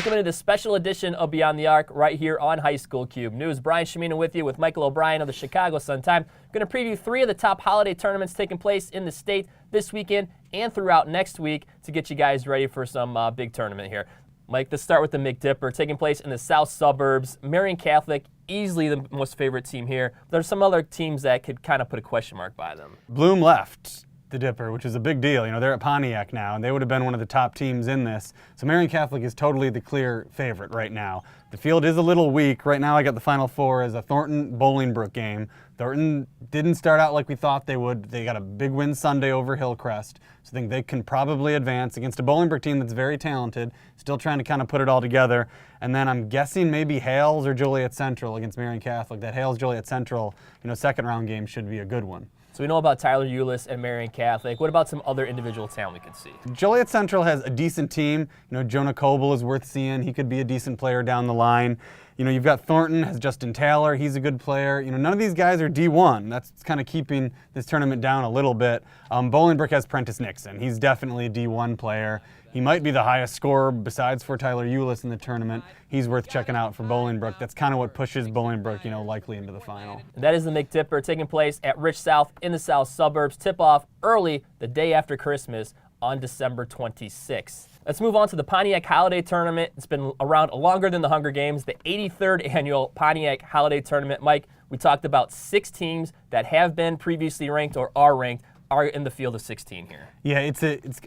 Welcome into this special edition of Beyond the Arc right here on High School Cube News. Brian Chimino with you with Michael O'Brien of the Chicago Sun-Times. Going to preview 3 of the top holiday tournaments taking place in the state this weekend and throughout next week to get you guys ready for some big tournament here. Mike, let's start with the McDipper taking place in the south suburbs. Marian Catholic, easily the most favorite team here. There's some other teams that could kind of put a question mark by them. Bloom left the Dipper, which is a big deal. You know, they're at Pontiac now, and they would have been one of the top teams in this. So Marian Catholic is totally the clear favorite right now. The field is a little weak. Right now I got the Final Four as a Thornton-Bolingbrook game. Thornton didn't start out like we thought they would. They got a big win Sunday over Hillcrest. So I think they can probably advance against a Bolingbrook team that's very talented, still trying to kind of put it all together. And then I'm guessing maybe Hales or Joliet Central against Marian Catholic. That Hales-Joliet Central, second round game should be a good one. So we know about Tyler Eulis and Marian Catholic. What about some other individual talent we can see? Joliet Central has a decent team. Jonah Coble is worth seeing. He could be a decent player down the line. You've got Thornton has Justin Taylor. He's a good player. None of these guys are D1. That's kind of keeping this tournament down a little bit. Bolingbrook has Prentice Nixon. He's definitely a D1 player. He might be the highest scorer besides for Tyler Eulis in the tournament. He's worth checking out for Bolingbrook. That's kind of what pushes Bolingbrook, likely into the final. And that is the McDipper taking place at Rich South in the south suburbs. Tip-off early the day after Christmas on December 26th. Let's move on to the Pontiac Holiday Tournament. It's been around longer than the Hunger Games, the 83rd annual Pontiac Holiday Tournament. Mike, we talked about 6 teams that have been previously ranked or are ranked, are in the field of 16 here. Yeah, it's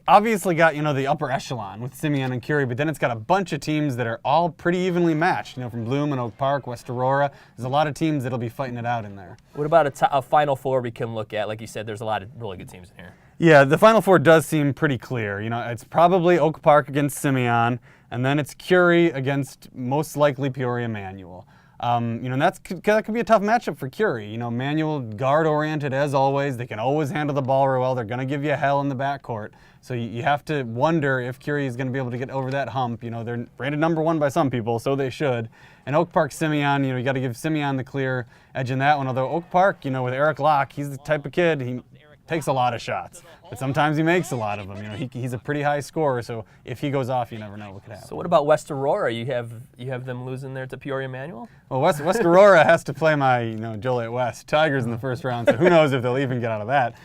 obviously got, the upper echelon with Simeon and Curie, but then it's got a bunch of teams that are all pretty evenly matched, from Bloom and Oak Park, West Aurora. There's a lot of teams that'll be fighting it out in there. What about a Final Four we can look at? Like you said, there's a lot of really good teams in here. Yeah, the Final Four does seem pretty clear. It's probably Oak Park against Simeon, and then it's Curie against most likely Peoria Manual. That could be a tough matchup for Curie. Manual guard-oriented as always. They can always handle the ball very well. They're going to give you hell in the backcourt. So you have to wonder if Curie is going to be able to get over that hump. They're rated number 1 by some people, so they should. And Oak Park Simeon, you got to give Simeon the clear edge in that one. Although Oak Park, with Eric Locke, he's the type of kid, he takes a lot of shots, but sometimes he makes a lot of them. He's a pretty high scorer, so if he goes off, you never know what could happen. So what about West Aurora? You have them losing there to Peoria Manual? Well, West Aurora has to play my Joliet West Tigers in the first round, so who knows if they'll even get out of that.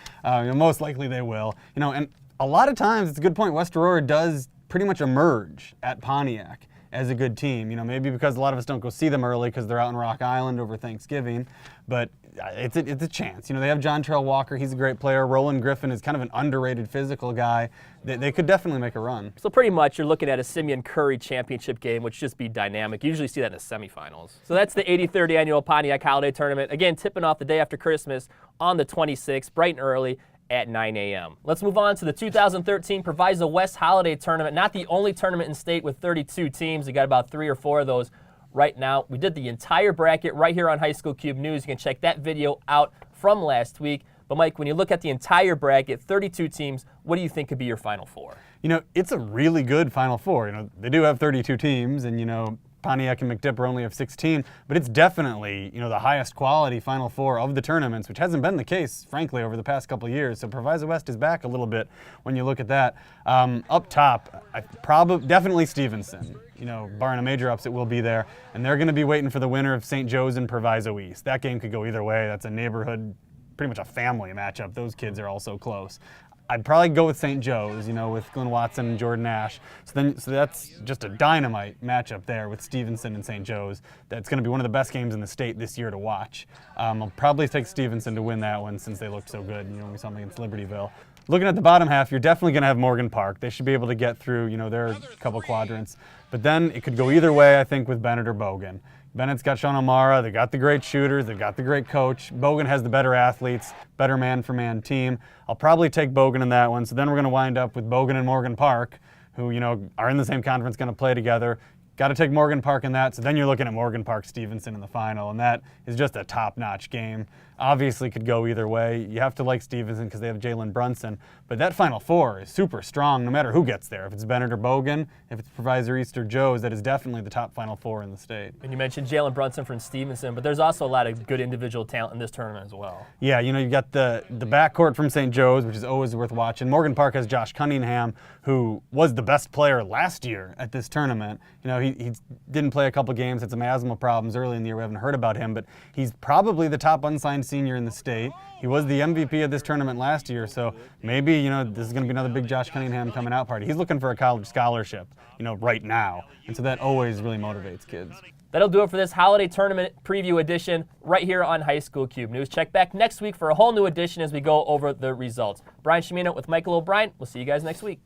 Most likely they will. And a lot of times, it's a good point, West Aurora does pretty much emerge at Pontiac as a good team. Maybe because a lot of us don't go see them early because they're out in Rock Island over Thanksgiving, but it's a chance. They have John Terrell Walker. He's a great player. Roland Griffin is kind of an underrated physical guy. They could definitely make a run. So pretty much you're looking at a Simeon Curry championship game, which just be dynamic. You usually see that in the semifinals. So that's the 83rd annual Pontiac Holiday Tournament. Again, tipping off the day after Christmas on the 26th, bright and early at 9 a.m. Let's move on to the 2013 Proviso West Holiday Tournament. Not the only tournament in state with 32 teams. We got about 3 or 4 of those right now. We did the entire bracket right here on High School Cube News. You can check that video out from last week. But Mike, when you look at the entire bracket, 32 teams, what do you think could be your Final Four? It's a really good Final Four. They do have 32 teams, and Pontiac and McDipper only have 16, but it's definitely, the highest quality Final Four of the tournaments, which hasn't been the case, frankly, over the past couple of years. So Proviso West is back a little bit when you look at that. Up top, definitely Stevenson. Barring a major upset, will be there, and they're going to be waiting for the winner of St. Joe's and Proviso East. That game could go either way. That's a neighborhood, pretty much a family matchup. Those kids are all so close. I'd probably go with St. Joe's, with Glenn Watson and Jordan Ash. So that's just a dynamite matchup there with Stevenson and St. Joe's. That's going to be one of the best games in the state this year to watch. I'll probably take Stevenson to win that one since they looked so good. We saw them against Libertyville. Looking at the bottom half, you're definitely going to have Morgan Park. They should be able to get through, their couple quadrants. But then it could go either way, I think, with Bennett or Bogan. Bennett's got Sean O'Mara, they've got the great shooters, they've got the great coach. Bogan has the better athletes, better man-for-man team. I'll probably take Bogan in that one, so then we're going to wind up with Bogan and Morgan Park, who, are in the same conference, going to play together. Got to take Morgan Park in that, so then you're looking at Morgan Park Stevenson in the final, and that is just a top-notch game. obviously could go either way. You have to like Stevenson because they have Jalen Brunson. But that Final Four is super strong no matter who gets there. If it's Bennett or Bogan, if it's Proviso East or Joe's, that is definitely the top Final Four in the state. And you mentioned Jalen Brunson from Stevenson, but there's also a lot of good individual talent in this tournament as well. Yeah, you've got the backcourt from St. Joe's, which is always worth watching. Morgan Park has Josh Cunningham, who was the best player last year at this tournament. He didn't play a couple games, had some asthma problems early in the year. We haven't heard about him, but he's probably the top unsigned senior in the state. He was the MVP of this tournament last year, so maybe, this is going to be another big Josh Cunningham coming out party. He's looking for a college scholarship, right now, and so that always really motivates kids. That'll do it for this holiday tournament preview edition right here on High School Cube News. Check back next week for a whole new edition as we go over the results. Brian Chimino with Michael O'Brien. We'll see you guys next week.